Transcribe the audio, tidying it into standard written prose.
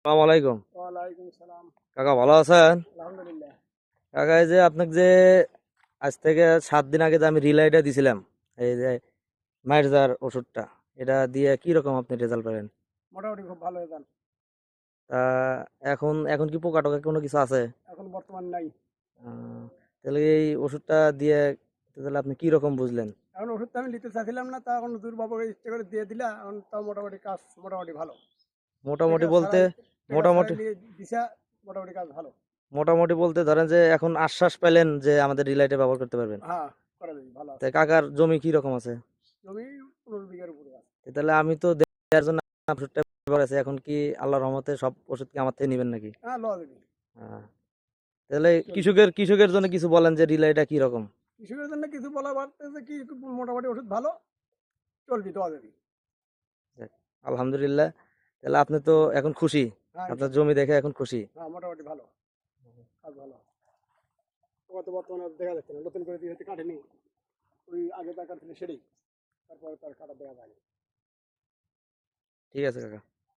আসসালামু আলাইকুম। ওয়ালাইকুম সালাম। কাকা ভালো আছেন? আলহামদুলিল্লাহ। কাকা এই যে আপনাকে যে আজ থেকে 7 দিন আগে যে আমি রিলাইটা দিছিলাম, এই যে মাইরজার ওষুধটা, এটা দিয়ে কি রকম আপনি রেজাল্ট পেলেন? মোটামুটি খুব ভালো রেজাল্ট। তা এখন এখন কি পোকা টোকা কোনো কিছু আছে? এখন বর্তমান নাই। আহ, তাহলে এই ওষুধটা দিয়ে তাহলে আপনি কি রকম বুঝলেন? এখন ওষুধটা আমি নিতে চাচ্ছিলাম না, তা এখন দুর্বাবুকে ইচ্ছে করে দিয়ে দিলা। এখন তাও মোটামুটি কাজ মোটামুটি ভালো। মোটামুটি টেকা বলতে ছাড়াই টেকা ছাড়াই মোটামুটি নিয়ে দিশা, মোটামুটি কাজ ভালো। মোটামুটি বলতে ধরেন যে এখন আশ্বাস পেলেন যে আমাদের রিলাইটে ব্যবহার করতে পারবেন। হ্যাঁ, করা যাবে, ভালো তাই আছে। কাকার জমি কি রকম আছে? জমি 15 বিঘার উপরে আছে। তাহলে আমি তো দেওয়ার জন্য ওষুধটা ব্যবহার আছে, এখন কি আল্লাহর রহমতে সব ওষুধ কি আমার থেকে নিবেন নাকি? হ্যাঁ, লওয়া যাবে, আহ, তাহলে চলবে। কৃষকের জন্য কিছু বলেন যে রিলাইটা কি রকম? কৃষকের জন্য কিছু বলা বাড়তেছে কি, মোটামুটি ওষুধ ভালো, চলবি, দেওয়া যাবে। যাক, আলহামদুলিল্লাহ। তাহলে আপনি তো এখন খুশি? হ্যাঁ, আপনার ইনশাল্লাহ। জমি দেখে এখন খুশি? হ্যাঁ, মোটামুটি ভালো, কাজ ভালো। তোমার তো বর্তমানে আর দেখা যাচ্ছে না, নতুন করে দিয়ে হয়তো কাটেনি। ওই আগে যা কাটছিল সেটাই, তারপরে তার কাটা দেখা যায় না। ঠিক আছে কাকা।